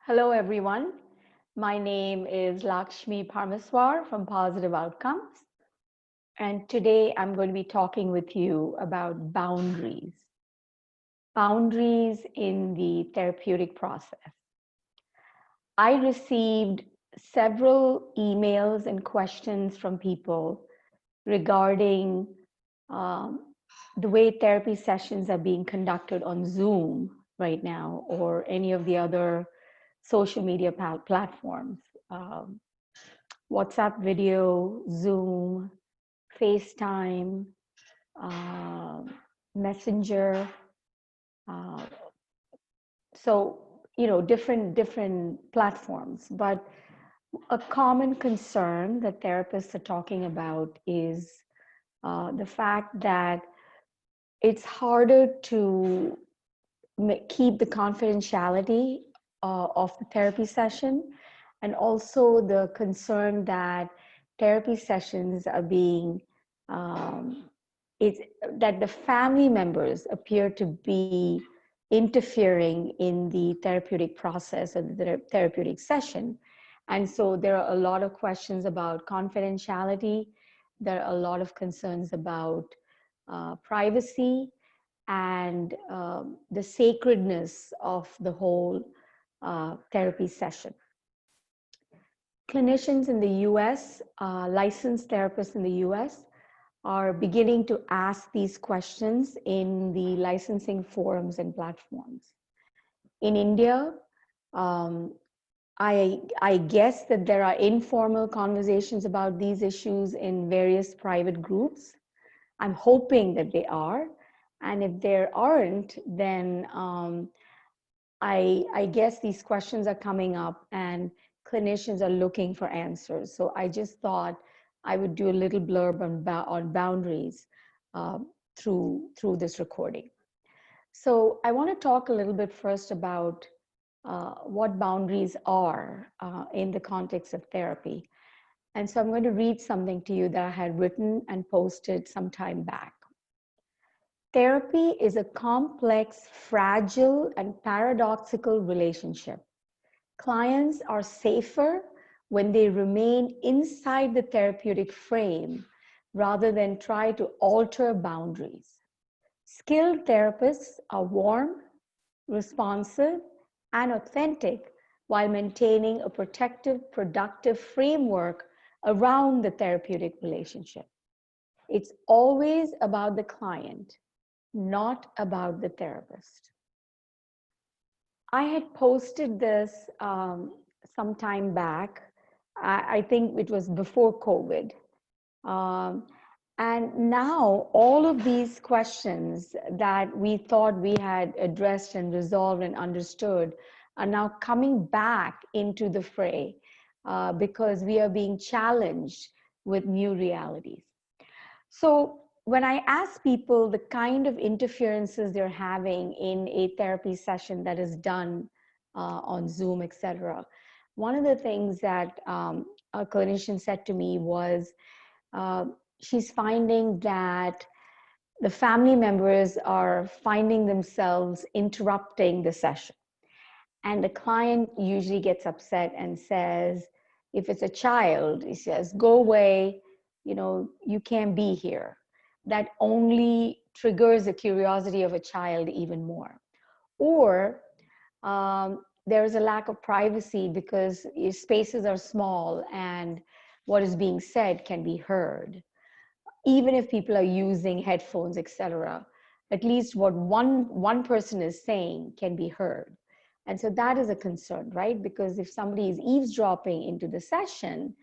Hello, everyone. My name is Laxmi from Positive Outcomes. And today I'm going to be talking with you about boundaries in the therapeutic process. I received several emails and questions from people regarding um, the way therapy sessions are being conducted on Zoom right now or any of the other social media platforms. Um, WhatsApp video, Zoom, FaceTime, uh, Messenger. Uh, so, different platforms. But a common concern that therapists are talking about is the fact that it's harder to keep the confidentiality of the therapy session, and also the concern that therapy sessions are being it's that the family members appear to be interfering in the therapeutic process or the therapeutic session. And so there are a lot of questions about confidentiality. There are a lot of concerns about privacy and the sacredness of the whole therapy session. Clinicians in the US, licensed therapists in the US, are beginning to ask these questions in the licensing forums and platforms. In India, um, I guess that there are informal conversations about these issues in various private groups. I'm hoping that they are. And if there aren't, then I guess these questions are coming up and clinicians are looking for answers. So I just thought I would do a little blurb on boundaries uh, through this recording. So I want to talk a little bit first about what boundaries are in the context of therapy. And so I'm going to read something to you that I had written and posted some time back. Therapy is a complex, fragile, and paradoxical relationship. Clients are safer when they remain inside the therapeutic frame rather than try to alter boundaries. Skilled therapists are warm, responsive, and authentic while maintaining a protective, productive framework around the therapeutic relationship. It's always about the client, not about the therapist. I had posted this some time back. I think it was before COVID. Um, and now all of these questions that we thought we had addressed and resolved and understood are now coming back into the fray because we are being challenged with new realities. So when I ask people the kind of interferences they're having in a therapy session that is done on Zoom, etc., one of the things that a clinician said to me was she's finding that the family members are finding themselves interrupting the session. And the client usually gets upset and says, if it's a child, he says, go away, you can't be here. That only triggers the curiosity of a child even more. Or there is a lack of privacy because spaces are small and what is being said can be heard. Even if people are using headphones, etc., at least what one person is saying can be heard. And so that is a concern, right? Because if somebody is eavesdropping into the session,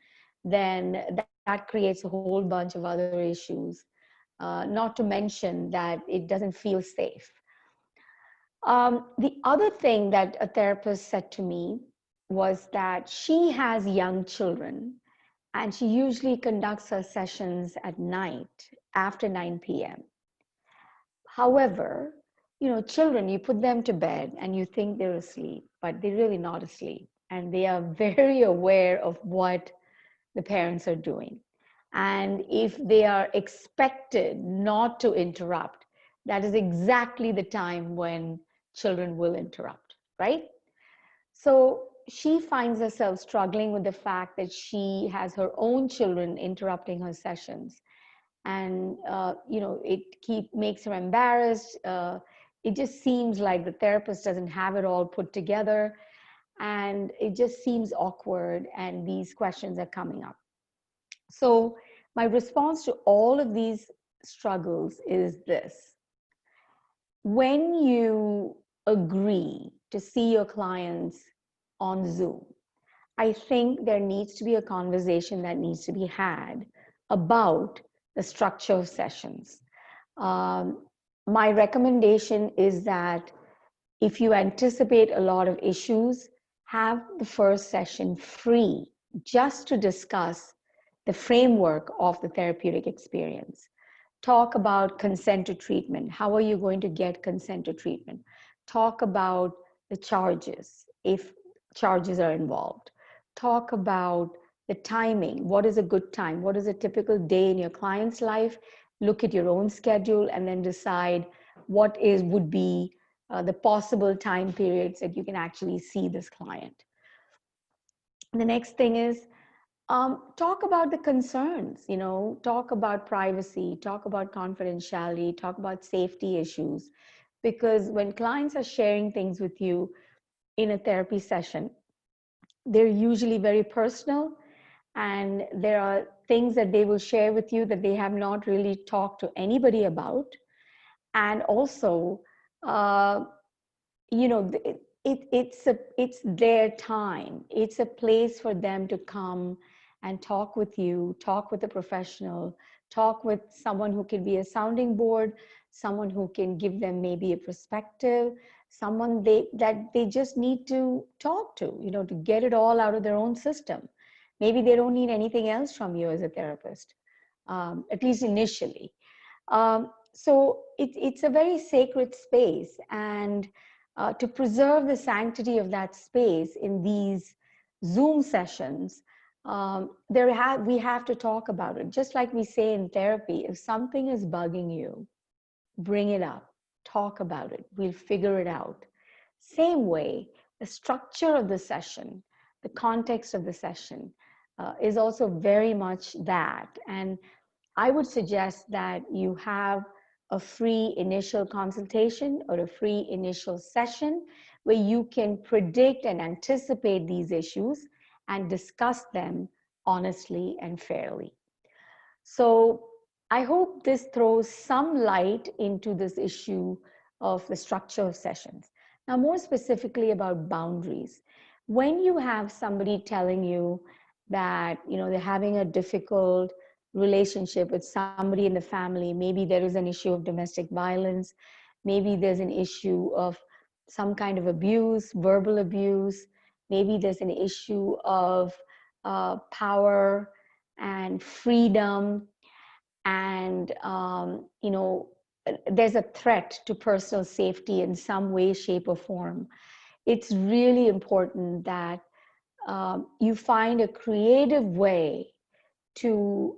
then that creates a whole bunch of other issues, not to mention that it doesn't feel safe. The other thing that a therapist said to me was that she has young children and she usually conducts her sessions at night after 9 p.m. However, children, you put them to bed and you think they're asleep, but they're really not asleep. And they are very aware of what the parents are doing. And if they are expected not to interrupt, that is exactly the time when children will interrupt, right? So she finds herself struggling with the fact that she has her own children interrupting her sessions, and it makes her embarrassed. It just seems like the therapist doesn't have it all put together, and it just seems awkward, and these questions are coming up. So my response to all of these struggles is this: when you agree to see your clients on Zoom, I think there needs to be a conversation that needs to be had about the structure of sessions. Um, my recommendation is that if you anticipate a lot of issues, have the first session free just to discuss the framework of the therapeutic experience. Talk about consent to treatment. How are you going to get consent to treatment? Talk about the charges, if charges are involved. Talk about the timing. What is a good time? What is a typical day in your client's life? Look at your own schedule and then decide what would be the possible time periods that you can actually see this client. The next thing is, talk about the concerns, talk about privacy, talk about confidentiality, talk about safety issues. Because when clients are sharing things with you in a therapy session, they're usually very personal, and there are things that they will share with you that they have not really talked to anybody about. And also, uh, it's their time. It's a place for them to come and talk with you, talk with a professional, talk with someone who can be a sounding board, someone who can give them maybe a perspective, someone that they just need to talk to, to get it all out of their own system. Maybe they don't need anything else from you as a therapist, at least initially. So it's a very sacred space, and to preserve the sanctity of that space in these Zoom sessions, we have to talk about it. Just like we say in therapy, if something is bugging you, bring it up, talk about it, we'll figure it out. Same way, the structure of the session, the context of the session is also very much that. And I would suggest that you have a free initial consultation or a free initial session where you can predict and anticipate these issues and discuss them honestly and fairly. So I hope this throws some light into this issue of the structure of sessions. Now, more specifically about boundaries. When you have somebody telling you that, they're having a difficult relationship with somebody in the family, maybe there is an issue of domestic violence, maybe there's an issue of some kind of abuse, verbal abuse, maybe there's an issue of power and freedom, and there's a threat to personal safety in some way, shape, or form. It's really important that you find a creative way to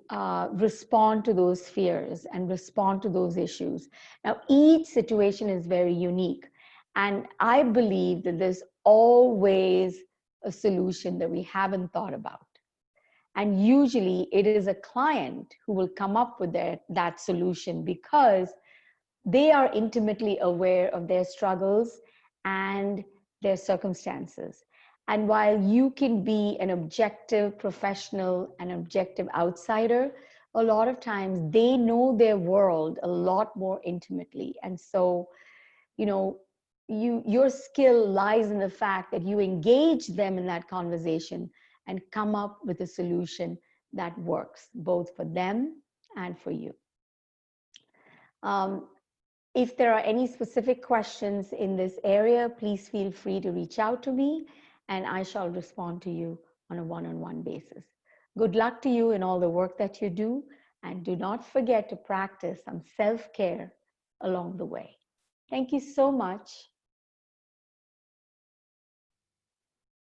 respond to those fears and respond to those issues. Now, each situation is very unique, and I believe that there's always a solution that we haven't thought about. And usually it is a client who will come up with that solution, because they are intimately aware of their struggles and their circumstances. And while you can be an objective professional, an objective outsider, a lot of times they know their world a lot more intimately. And so, your skill lies in the fact that you engage them in that conversation and come up with a solution that works both for them and for you. If there are any specific questions in this area, please feel free to reach out to me, and I shall respond to you on a one-on-one basis. Good luck to you in all the work that you do, and do not forget to practice some self-care along the way. Thank you so much.